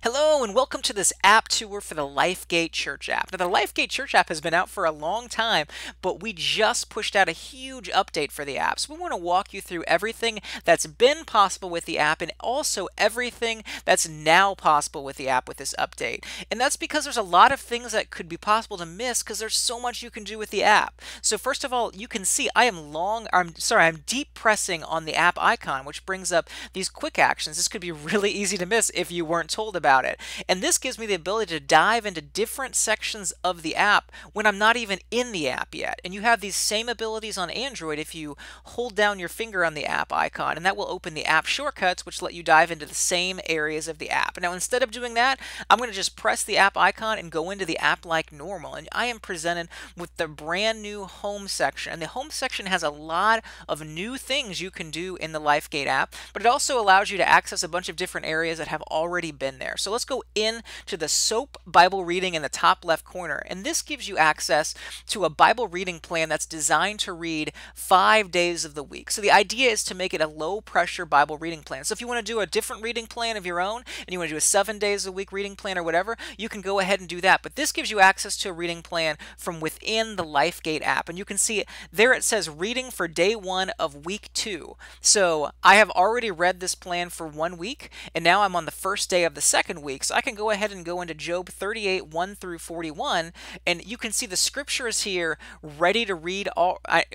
Hello and welcome to this app tour for the Lifegate Church app. Now, the Lifegate Church app has been out for a long time, but we just pushed out a huge update for the app. So we want to walk you through everything that's been possible with the app and also everything that's now possible with the app with this update. And that's because there's a lot of things that could be possible to miss because there's so much you can do with the app. So first of all, you can see I'm deep pressing on the app icon, which brings up these quick actions. This could be really easy to miss if you weren't told about it. And this gives me the ability to dive into different sections of the app when I'm not even in the app yet. And you have these same abilities on Android if you hold down your finger on the app icon, and that will open the app shortcuts, which let you dive into the same areas of the app. Now, instead of doing that, I'm going to just press the app icon and go into the app like normal. And I am presented with the brand new home section. And the home section has a lot of new things you can do in the Lifegate app, but it also allows you to access a bunch of different areas that have already been there. So let's go in to the SOAP Bible reading in the top left corner. And this gives you access to a Bible reading plan that's designed to read 5 days of the week. So the idea is to make it a low pressure Bible reading plan. So if you want to do a different reading plan of your own and you want to do a 7 days a week reading plan or whatever, you can go ahead and do that. But this gives you access to a reading plan from within the Lifegate app. And you can see there it says reading for day 1 of week 2. So I have already read this plan for 1 week, and now I'm on the first day of the second week. So I can go ahead and go into Job 38, 1 through 41, and you can see the scriptures here ready to read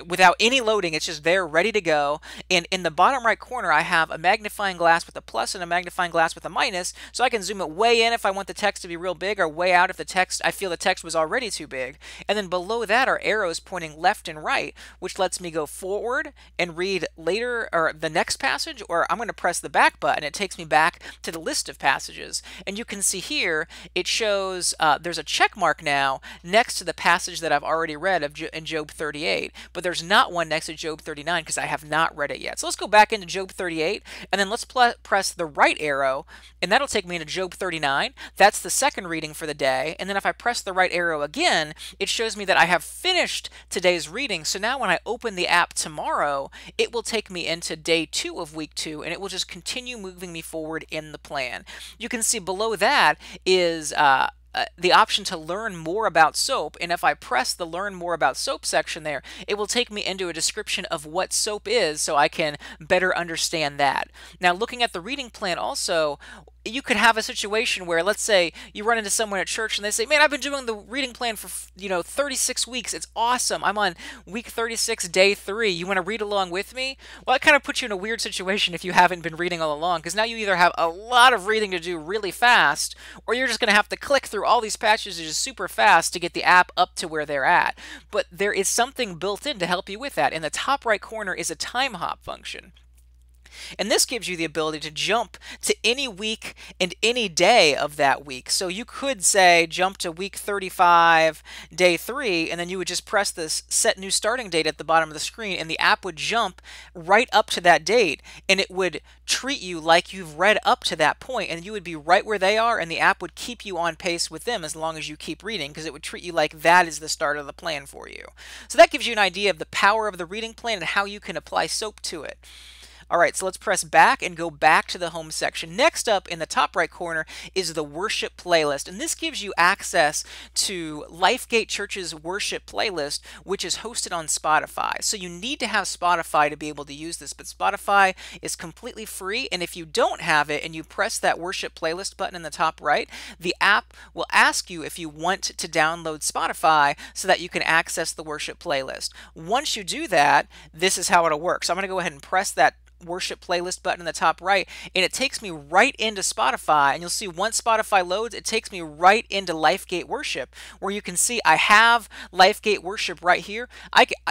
without any loading. It's just there ready to go. And in the bottom right corner, I have a magnifying glass with a plus and a magnifying glass with a minus, so I can zoom it way in if I want the text to be real big, or way out if I feel the text was already too big. And then below that are arrows pointing left and right, which lets me go forward and read later or the next passage, or I'm going to press the back button. It takes me back to the list of passages. And you can see here, it shows there's a check mark now next to the passage that I've already read in Job 38, but there's not one next to Job 39 because I have not read it yet. So let's go back into Job 38, and then let's press the right arrow, and that'll take me into Job 39. That's the second reading for the day. And then if I press the right arrow again, it shows me that I have finished today's reading. So now when I open the app tomorrow, it will take me into day 2 of week 2, and it will just continue moving me forward in the plan. You can see below that is the option to learn more about soap, and if I press the learn more about soap section there, it will take me into a description of what soap is so I can better understand that. Now, looking at the reading plan also, you could have a situation where, let's say you run into someone at church and they say, man, I've been doing the reading plan for 36 weeks. It's awesome. I'm on week 36, day 3. You want to read along with me? Well, it kind of puts you in a weird situation if you haven't been reading all along, because now you either have a lot of reading to do really fast, or you're just going to have to click through all these passages super fast to get the app up to where they're at. But there is something built in to help you with that. In the top right corner is a time hop function. And this gives you the ability to jump to any week and any day of that week. So you could say jump to week 35, day 3, and then you would just press this set new starting date at the bottom of the screen, and the app would jump right up to that date, and it would treat you like you've read up to that point, and you would be right where they are, and the app would keep you on pace with them as long as you keep reading, because it would treat you like that is the start of the plan for you. So that gives you an idea of the power of the reading plan and how you can apply soap to it. All right, so let's press back and go back to the home section. Next up in the top right corner is the worship playlist, and this gives you access to Lifegate Church's worship playlist, which is hosted on Spotify. So you need to have Spotify to be able to use this, but Spotify is completely free, and if you don't have it and you press that worship playlist button in the top right, the app will ask you if you want to download Spotify so that you can access the worship playlist. Once you do that, this is how it'll work. So I'm going to go ahead and press that worship playlist button in the top right, and it takes me right into Spotify. And you'll see once Spotify loads, it takes me right into Lifegate Worship, where you can see I have Lifegate Worship right here.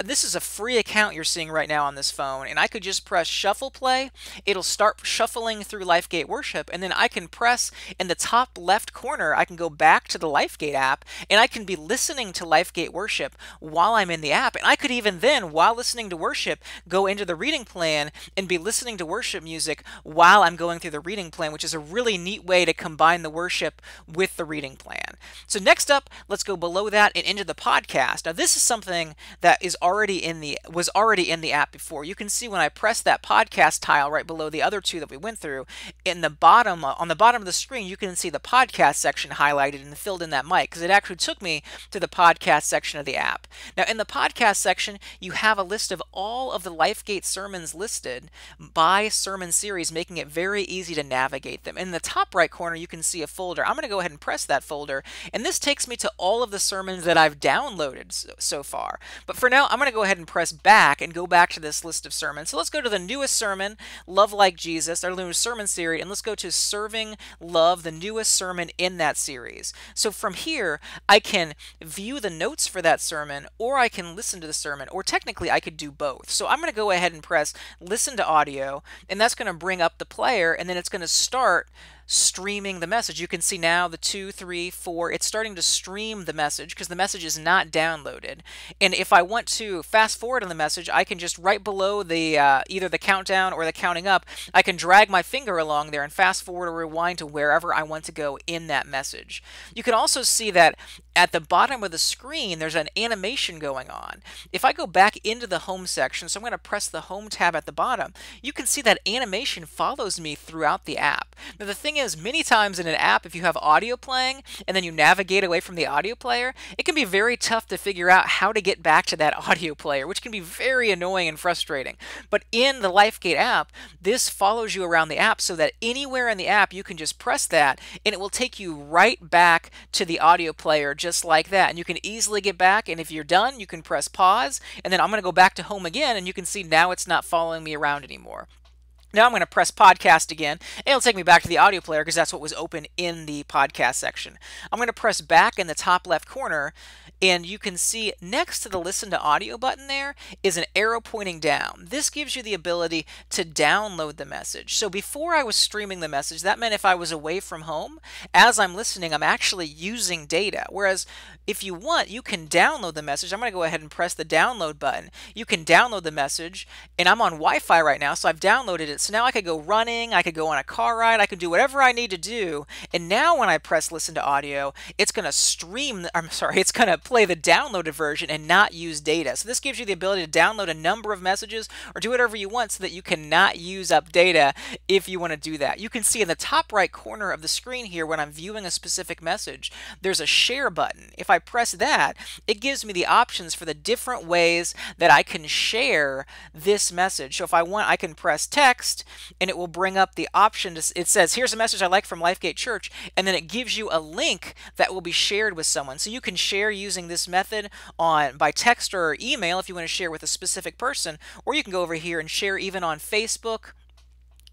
This is a free account you're seeing right now on this phone, and I could just press shuffle play. It'll start shuffling through Lifegate Worship, and then I can press in the top left corner, I can go back to the Lifegate app, and I can be listening to Lifegate Worship while I'm in the app. And I could even then, while listening to worship, go into the reading plan and be be listening to worship music while I'm going through the reading plan, which is a really neat way to combine the worship with the reading plan. So next up, let's go below that and into the podcast. Now this is something that was already in the app before. You can see when I press that podcast tile right below the other two that we went through, in the bottom on the bottom of the screen, you can see the podcast section highlighted and filled in that mic, because it actually took me to the podcast section of the app. Now in the podcast section, you have a list of all of the Lifegate sermons listed by sermon series, making it very easy to navigate them. In the top right corner, you can see a folder. I'm going to go ahead and press that folder, and this takes me to all of the sermons that I've downloaded so far. But for now, I'm going to go ahead and press back and go back to this list of sermons. So let's go to the newest sermon, Love Like Jesus, our newest sermon series, and let's go to Serving Love, the newest sermon in that series. So from here, I can view the notes for that sermon, or I can listen to the sermon, or technically I could do both. So I'm going to go ahead and press listen to audio, and that's going to bring up the player, and then it's going to start streaming the message. You can see now the 2, 3, 4, it's starting to stream the message because the message is not downloaded. And if I want to fast forward on the message, I can just right below the either the countdown or the counting up, I can drag my finger along there and fast forward or rewind to wherever I want to go in that message. You can also see that at the bottom of the screen, there's an animation going on. If I go back into the home section, so I'm going to press the home tab at the bottom, you can see that animation follows me throughout the app. Now the thing is, many times in an app, if you have audio playing and then you navigate away from the audio player, it can be very tough to figure out how to get back to that audio player, which can be very annoying and frustrating. But in the Lifegate app, this follows you around the app so that anywhere in the app you can just press that and it will take you right back to the audio player just like that. And you can easily get back, and if you're done, you can press pause, and then I'm going to go back to home again, and you can see now it's not following me around anymore. Now I'm going to press podcast again, and it'll take me back to the audio player because that's what was open in the podcast section. I'm going to press back in the top left corner, and you can see next to the listen to audio button there is an arrow pointing down. This gives you the ability to download the message. So before I was streaming the message, that meant if I was away from home, as I'm listening, I'm actually using data. Whereas if you want, you can download the message. I'm going to go ahead and press the download button. You can download the message, and I'm on Wi-Fi right now, so I've downloaded it. So now I could go running, I could go on a car ride, I could do whatever I need to do. And now when I press listen to audio, it's going to it's going to play the downloaded version and not use data. So this gives you the ability to download a number of messages or do whatever you want so that you cannot use up data if you want to do that. You can see in the top right corner of the screen here when I'm viewing a specific message, there's a share button. If I press that, it gives me the options for the different ways that I can share this message. So if I want, I can press text, and it will bring up the option. It says, here's a message I like from Lifegate Church, and then it gives you a link that will be shared with someone. So you can share using this method by text or email if you want to share with a specific person, or you can go over here and share even on Facebook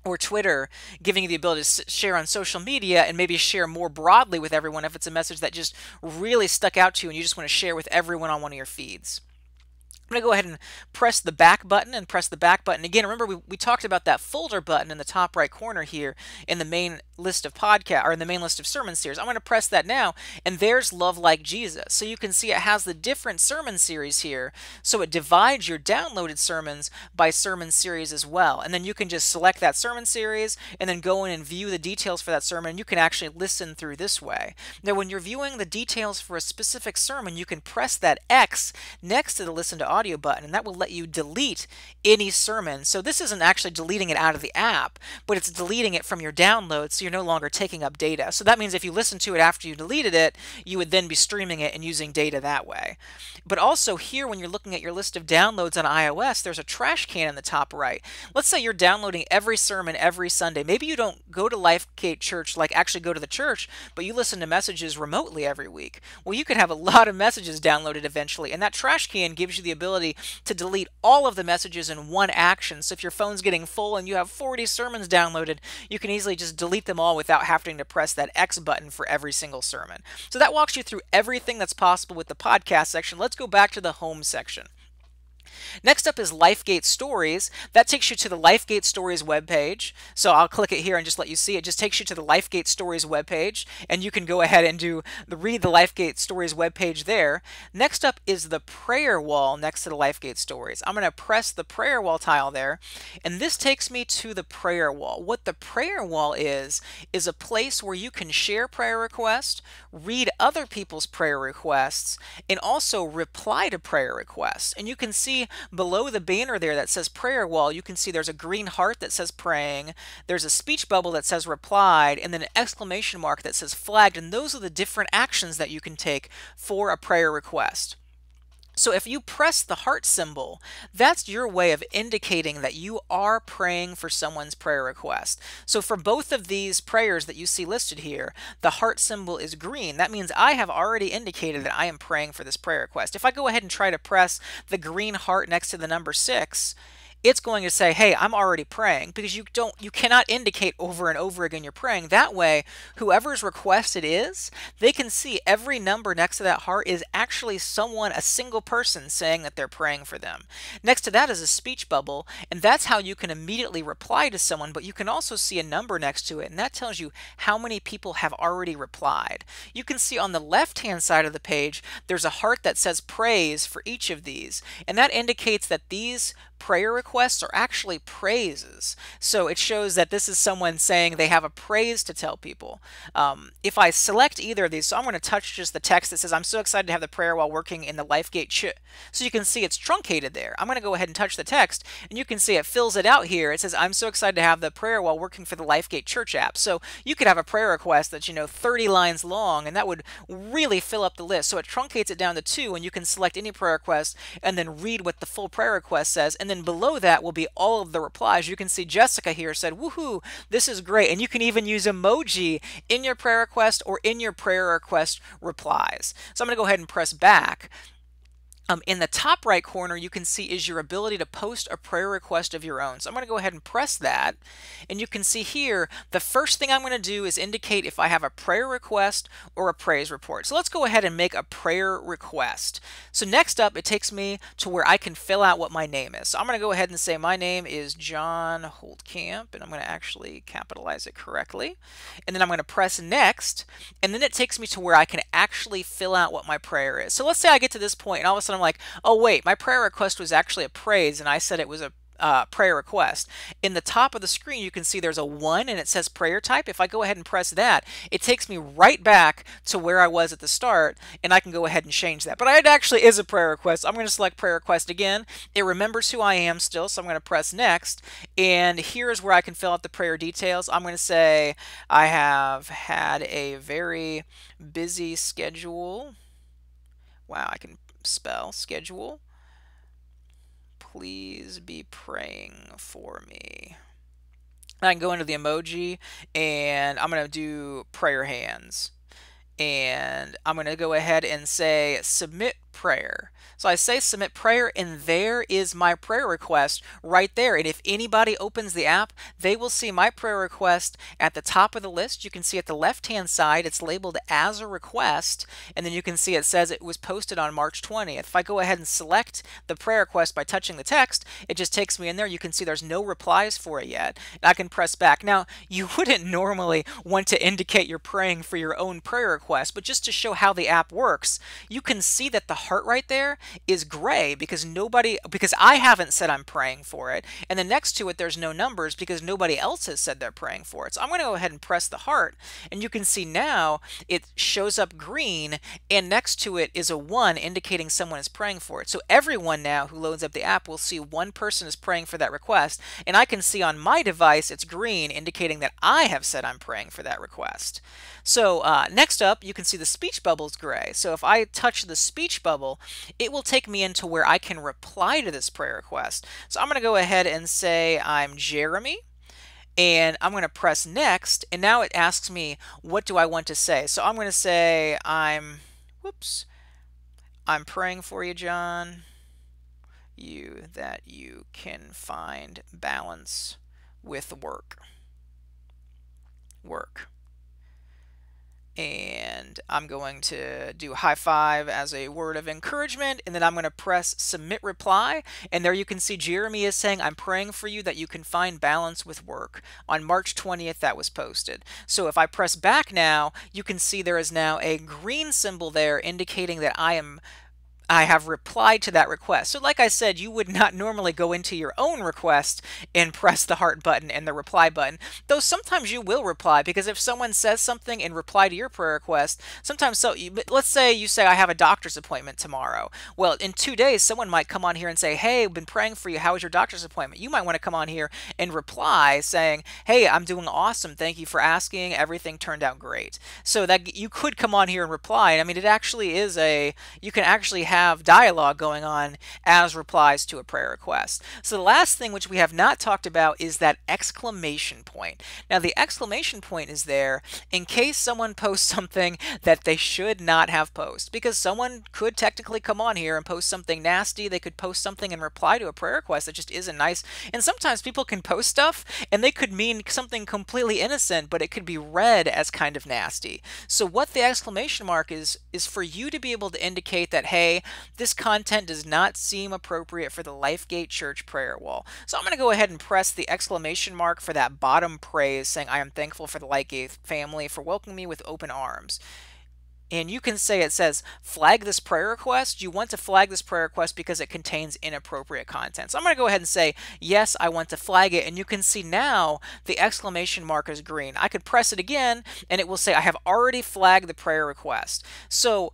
or Twitter, giving you the ability to share on social media and maybe share more broadly with everyone if it's a message that just really stuck out to you and you just want to share with everyone on one of your feeds. I'm going to go ahead and press the back button and press the back button. Again, remember we talked about that folder button in the top right corner here in the main list of podcast or in the main list of sermon series. I'm going to press that now, and there's Love Like Jesus. So you can see it has the different sermon series here. So it divides your downloaded sermons by sermon series as well. And then you can just select that sermon series and then go in and view the details for that sermon. And you can actually listen through this way. Now, when you're viewing the details for a specific sermon, you can press that X next to the listen to audio button, and that will let you delete any sermon. So this isn't actually deleting it out of the app, but it's deleting it from your download, so you're no longer taking up data. So that means if you listen to it after you deleted it, you would then be streaming it and using data that way. But also here, when you're looking at your list of downloads on iOS, there's a trash can in the top right. Let's say you're downloading every sermon every Sunday. Maybe you don't go to Lifegate Church, like actually go to the church, but you listen to messages remotely every week. Well, you could have a lot of messages downloaded eventually, and that trash can gives you the ability to delete all of the messages in one action. So if your phone's getting full and you have 40 sermons downloaded, you can easily just delete them all without having to press that X button for every single sermon. So that walks you through everything that's possible with the podcast section. Let's go back to the home section. Next up is Lifegate Stories. That takes you to the Lifegate Stories webpage. So I'll click it here and just let you see. It just takes you to the Lifegate Stories webpage, and you can go ahead and read the Lifegate Stories webpage there. Next up is the prayer wall next to the Lifegate Stories. I'm going to press the prayer wall tile there, and this takes me to the prayer wall. What the prayer wall is a place where you can share prayer requests, read other people's prayer requests, and also reply to prayer requests. And you can see below the banner there that says prayer wall, you can see there's a green heart that says praying, there's a speech bubble that says replied, and then an exclamation mark that says flagged, and those are the different actions that you can take for a prayer request. So if you press the heart symbol, that's your way of indicating that you are praying for someone's prayer request. So for both of these prayers that you see listed here, the heart symbol is green. That means I have already indicated that I am praying for this prayer request. If I go ahead and try to press the green heart next to the number 6, it's going to say, hey, I'm already praying, because you cannot indicate over and over again you're praying. That way, whoever's request it is, they can see every number next to that heart is actually someone, a single person, saying that they're praying for them. Next to that is a speech bubble, and that's how you can immediately reply to someone, but you can also see a number next to it, and that tells you how many people have already replied. You can see on the left-hand side of the page, there's a heart that says praise for each of these, and that indicates that these prayer requests are actually praises. So it shows that this is someone saying they have a praise to tell people. If I select either of these, so I'm going to touch just the text that says, I'm so excited to have the prayer while working in the Lifegate Church. So you can see it's truncated there. I'm going to go ahead and touch the text, and you can see it fills it out here. It says, I'm so excited to have the prayer while working for the Lifegate Church app. So you could have a prayer request that's, 30 lines long, and that would really fill up the list. So it truncates it down to 2, and you can select any prayer request and then read what the full prayer request says, and then below that will be all of the replies. You can see Jessica here said, woohoo, this is great. And you can even use emoji in your prayer request or in your prayer request replies. So I'm going to go ahead and press back. In the top right corner, you can see is your ability to post a prayer request of your own. So I'm going to go ahead and press that. And you can see here, the first thing I'm going to do is indicate if I have a prayer request or a praise report. So let's go ahead and make a prayer request. So next up, it takes me to where I can fill out what my name is. So I'm going to go ahead and say my name is John Holtkamp, and I'm going to actually capitalize it correctly. And then I'm going to press next, and then it takes me to where I can actually fill out what my prayer is. So let's say I get to this point, and all of a sudden I'm like, oh wait, my prayer request was actually a praise, and I said it was a prayer request. In the top of the screen, you can see there's a 1 and it says prayer type. If I go ahead and press that, it takes me right back to where I was at the start, and I can go ahead and change that. But it actually is a prayer request. I'm going to select prayer request again. It remembers who I am still, so I'm going to press next, and here's where I can fill out the prayer details. I'm going to say I have had a very busy schedule. Wow, I can spell schedule. Please be praying for me. I can go into the emoji, and I'm going to do prayer hands. And I'm going to go ahead and say submit prayer. So I say submit prayer, and there is my prayer request right there. And if anybody opens the app, they will see my prayer request at the top of the list. You can see at the left-hand side, it's labeled as a request, and then you can see it says it was posted on March 20th. If I go ahead and select the prayer request by touching the text, it just takes me in there. You can see there's no replies for it yet, and I can press back. Now, you wouldn't normally want to indicate you're praying for your own prayer request, but just to show how the app works, you can see that the heart right there is gray because I haven't said I'm praying for it, and then next to it there's no numbers because nobody else has said they're praying for it. So I'm going to go ahead and press the heart, and you can see now it shows up green, and next to it is a 1 indicating someone is praying for it. So everyone now who loads up the app will see one person is praying for that request, and I can see on my device it's green indicating that I have said I'm praying for that request. So next up, you can see the speech bubble is gray. So if I touch the speech bubble, it will take me into where I can reply to this prayer request. So I'm going to go ahead and say I'm Jeremy, and I'm going to press next, and now it asks me what do I want to say. So I'm going to say I'm praying for you, John, that you can find balance with work. And and I'm going to do high five as a word of encouragement, and then I'm going to press submit reply, and there you can see Jeremy is saying, I'm praying for you that you can find balance with work. On March 20th, that was posted. So if I press back now, you can see there is now a green symbol there indicating that I have replied to that request. So like I said, you would not normally go into your own request and press the heart button and the reply button, though sometimes you will reply, because if someone says something in reply to your prayer request, sometimes let's say you say, I have a doctor's appointment tomorrow. Well, in 2 days, someone might come on here and say, hey, I've been praying for you. How was your doctor's appointment? You might want to come on here and reply saying, hey, I'm doing awesome. Thank you for asking. Everything turned out great. So that you could come on here and reply. And I mean, it actually is you can actually have dialogue going on as replies to a prayer request. So the last thing which we have not talked about is that exclamation point. Now the exclamation point is there in case someone posts something that they should not have posted, because someone could technically come on here and post something nasty. They could post something in reply to a prayer request that just isn't nice. And sometimes people can post stuff and they could mean something completely innocent, but it could be read as kind of nasty. So what the exclamation mark is for you to be able to indicate that, hey, this content does not seem appropriate for the Lifegate Church prayer wall. So I'm going to go ahead and press the exclamation mark for that bottom praise, saying, I am thankful for the Lifegate family for welcoming me with open arms. And you can say, it says, flag this prayer request. You want to flag this prayer request because it contains inappropriate content. So I'm going to go ahead and say, yes, I want to flag it. And you can see now the exclamation mark is green. I could press it again and it will say, I have already flagged the prayer request. So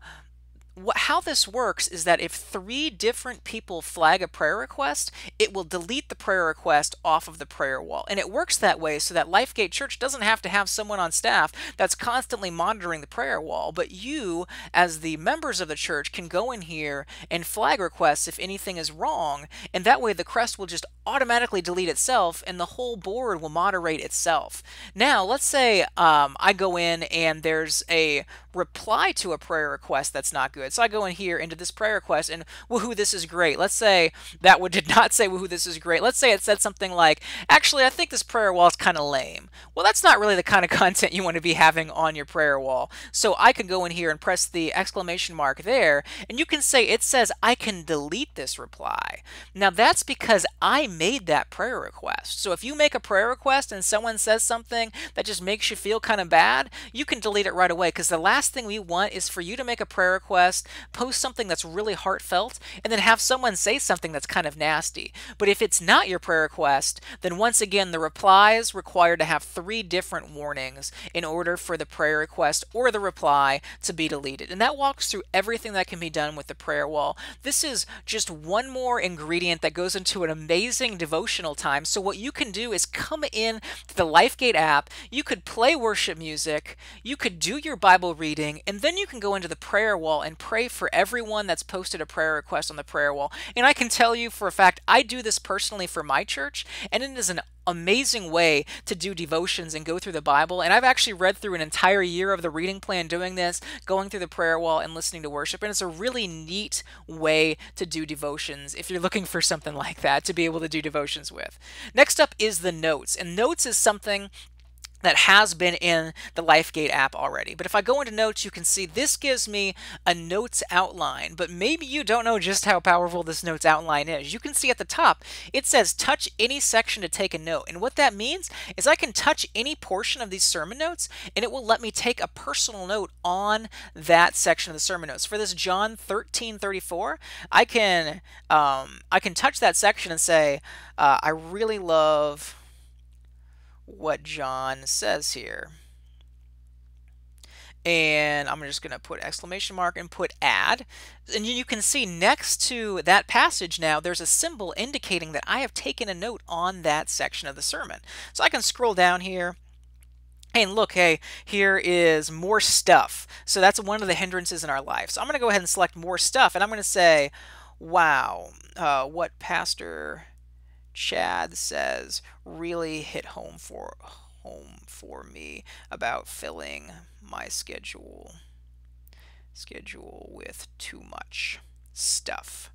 how this works is that if 3 different people flag a prayer request, it will delete the prayer request off of the prayer wall. And it works that way so that Lifegate Church doesn't have to have someone on staff that's constantly monitoring the prayer wall, but you, as the members of the church, can go in here and flag requests if anything is wrong, and that way the crest will just automatically delete itself and the whole board will moderate itself. Now, let's say I go in and there's a reply to a prayer request that's not good. So I go in here into this prayer request and woohoo, this is great. Let's say that one did not say woohoo, this is great. Let's say it said something like, actually, I think this prayer wall is kind of lame. Well, that's not really the kind of content you want to be having on your prayer wall. So I can go in here and press the exclamation mark there, and you can say it says I can delete this reply. Now that's because I made that prayer request. So if you make a prayer request and someone says something that just makes you feel kind of bad, you can delete it right away, because the last thing we want is for you to make a prayer request, post something that's really heartfelt, and then have someone say something that's kind of nasty. But if it's not your prayer request, then once again, the replies require to have 3 different warnings in order for the prayer request or the reply to be deleted. And that walks through everything that can be done with the prayer wall. This is just one more ingredient that goes into an amazing devotional time. So what you can do is come in to the Lifegate app, you could play worship music, you could do your Bible reading, and then you can go into the prayer wall and pray for everyone that's posted a prayer request on the prayer wall. And I can tell you for a fact, I do this personally for my church, and it is an amazing way to do devotions and go through the Bible. And I've actually read through an entire year of the reading plan doing this, going through the prayer wall and listening to worship. And it's a really neat way to do devotions if you're looking for something like that to be able to do devotions with. Next up is the notes. And notes is something that has been in the Lifegate app already. But if I go into notes, you can see this gives me a notes outline, but maybe you don't know just how powerful this notes outline is. You can see at the top, it says touch any section to take a note. And what that means is I can touch any portion of these sermon notes and it will let me take a personal note on that section of the sermon notes. For this John 13:34, I can touch that section and say, I really love what John says here. And I'm just going to put exclamation mark and put add. And you can see next to that passage now, there's a symbol indicating that I have taken a note on that section of the sermon. So I can scroll down here. And look, hey, here is more stuff. So that's one of the hindrances in our life. So I'm going to go ahead and select more stuff. And I'm going to say, wow, what Pastor Chad says really hit home for me about filling my schedule with too much stuff.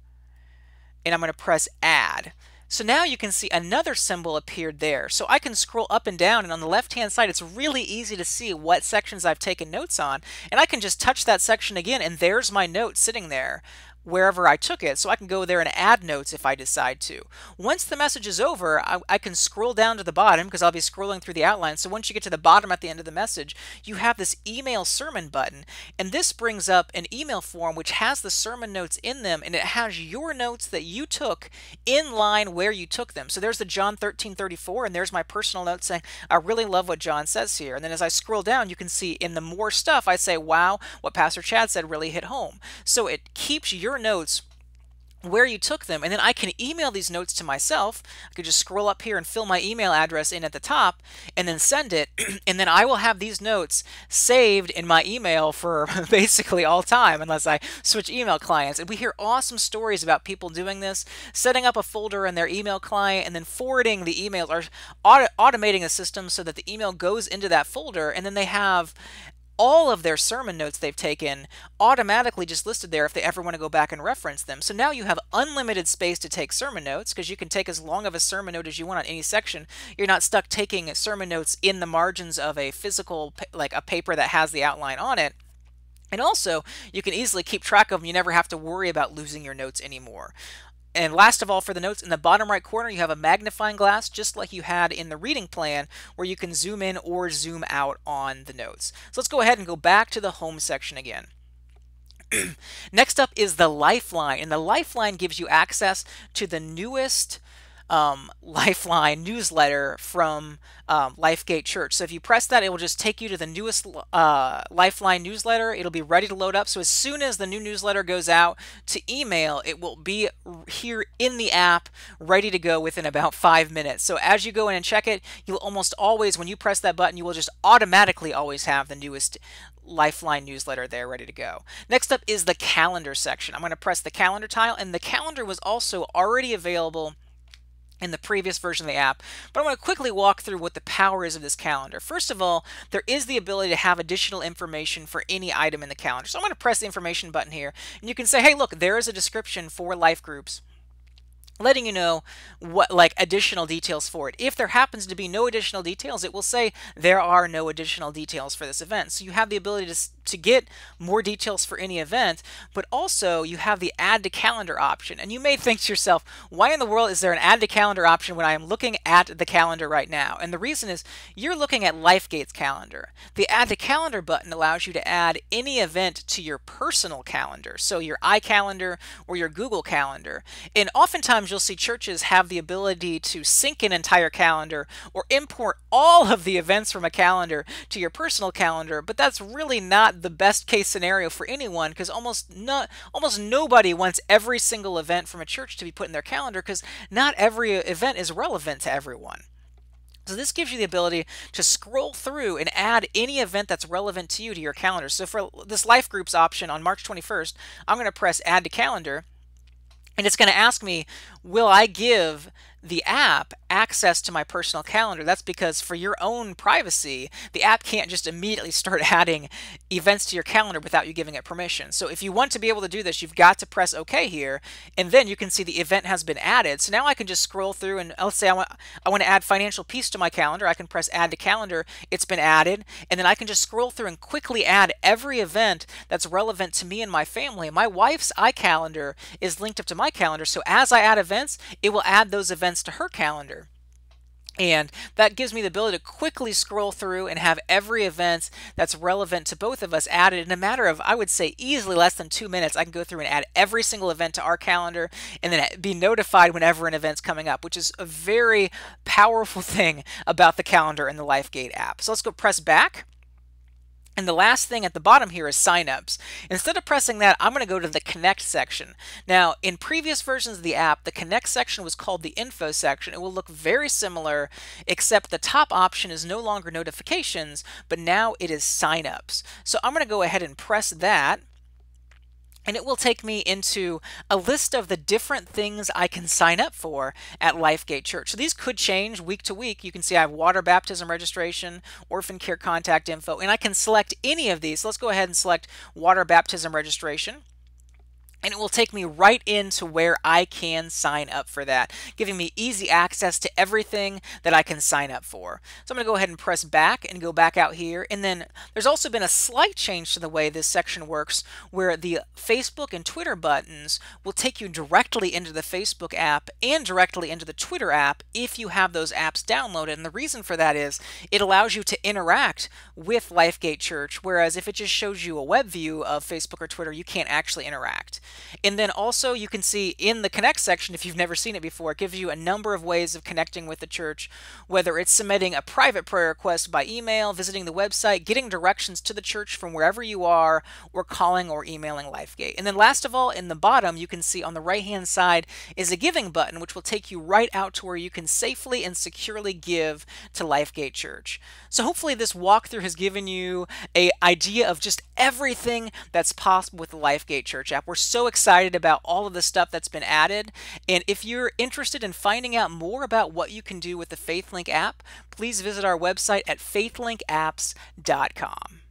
And I'm going to press add. So now you can see another symbol appeared there. So I can scroll up and down, and on the left-hand side, it's really easy to see what sections I've taken notes on. And I can just touch that section again, and there's my note sitting there wherever I took it. So I can go there and add notes if I decide to. Once the message is over, I can scroll down to the bottom because I'll be scrolling through the outline. So once you get to the bottom at the end of the message, you have this email sermon button. And this brings up an email form which has the sermon notes in them, and it has your notes that you took in line where you took them. So there's the John 13:34, and there's my personal note saying, I really love what John says here. And then as I scroll down, you can see in the more stuff, I say, wow, what Pastor Chad said really hit home. So it keeps your notes where you took them, and then I can email these notes to myself. I could just scroll up here and fill my email address in at the top and then send it, and then I will have these notes saved in my email for basically all time unless I switch email clients. And we hear awesome stories about people doing this, setting up a folder in their email client and then forwarding the emails, or automating a system so that the email goes into that folder, and then they have all of their sermon notes they've taken automatically just listed there if they ever want to go back and reference them. So now you have unlimited space to take sermon notes because you can take as long of a sermon note as you want on any section. You're not stuck taking sermon notes in the margins of a physical, like a paper that has the outline on it. And also, you can easily keep track of them. You never have to worry about losing your notes anymore. And last of all, for the notes, in the bottom right corner, you have a magnifying glass, just like you had in the reading plan, where you can zoom in or zoom out on the notes. So let's go ahead and go back to the home section again. Next up is the Lifeline, and the Lifeline gives you access to the newest Lifeline newsletter from Lifegate Church. So if you press that, it will just take you to the newest Lifeline newsletter. It'll be ready to load up. So as soon as the new newsletter goes out to email, it will be here in the app, ready to go within about 5 minutes. So as you go in and check it, you'll almost always, when you press that button, you will just automatically always have the newest Lifeline newsletter there ready to go. Next up is the calendar section. I'm going to press the calendar tile, and the calendar was also already available in the previous version of the app, but I'm going to quickly walk through what the power is of this calendar. First of all, there is the ability to have additional information for any item in the calendar. So I'm going to press the information button here, and you can say, hey, look, there is a description for life groups, letting you know what, like, additional details for it. If there happens to be no additional details, it will say there are no additional details for this event. So you have the ability to get more details for any event, but also you have the add to calendar option. And you may think to yourself, why in the world is there an add to calendar option when I am looking at the calendar right now? And the reason is you're looking at Lifegate's calendar. The add to calendar button allows you to add any event to your personal calendar, so your iCalendar or your Google Calendar. And oftentimes you'll see churches have the ability to sync an entire calendar or import all of the events from a calendar to your personal calendar, but that's really not the best case scenario for anyone, because almost nobody wants every single event from a church to be put in their calendar, because not every event is relevant to everyone. So this gives you the ability to scroll through and add any event that's relevant to you to your calendar. So for this life groups option on March 21st, I'm going to press add to calendar, and it's going to ask me, will I give the app access to my personal calendar? That's because for your own privacy, the app can't just immediately start adding events to your calendar without you giving it permission. So if you want to be able to do this, you've got to press OK here, and then you can see the event has been added. So now I can just scroll through, and let's say I want to add financial peace to my calendar. I can press add to calendar. It's been added, and then I can just scroll through and quickly add every event that's relevant to me and my family. My wife's iCalendar is linked up to my calendar, so as I add events, it will add those events to her calendar. And that gives me the ability to quickly scroll through and have every event that's relevant to both of us added in a matter of, I would say, easily less than 2 minutes. I can go through and add every single event to our calendar and then be notified whenever an event's coming up, which is a very powerful thing about the calendar in the Lifegate app. So let's go press back. And the last thing at the bottom here is signups. Instead of pressing that, I'm going to go to the Connect section. Now, in previous versions of the app, the Connect section was called the Info section. It will look very similar, except the top option is no longer notifications, but now it is signups. So I'm going to go ahead and press that, and it will take me into a list of the different things I can sign up for at Lifegate Church. So these could change week to week. You can see I have water baptism registration, orphan care contact info, and I can select any of these. So let's go ahead and select water baptism registration. and it will take me right into where I can sign up for that, giving me easy access to everything that I can sign up for. So I'm going to go ahead and press back and go back out here. And then there's also been a slight change to the way this section works, where the Facebook and Twitter buttons will take you directly into the Facebook app and directly into the Twitter app if you have those apps downloaded. And the reason for that is it allows you to interact with Lifegate Church, whereas if it just shows you a web view of Facebook or Twitter, you can't actually interact. And then also you can see in the Connect section, if you've never seen it before, it gives you a number of ways of connecting with the church, whether it's submitting a private prayer request by email, visiting the website, getting directions to the church from wherever you are, or calling or emailing Lifegate. And then last of all, in the bottom, you can see on the right-hand side is a giving button, which will take you right out to where you can safely and securely give to Lifegate Church. So hopefully this walkthrough has given you an idea of just everything that's possible with the Lifegate Church app. We're so excited about all of the stuff that's been added. And if you're interested in finding out more about what you can do with the FaithLink app, please visit our website at faithlinkapps.com.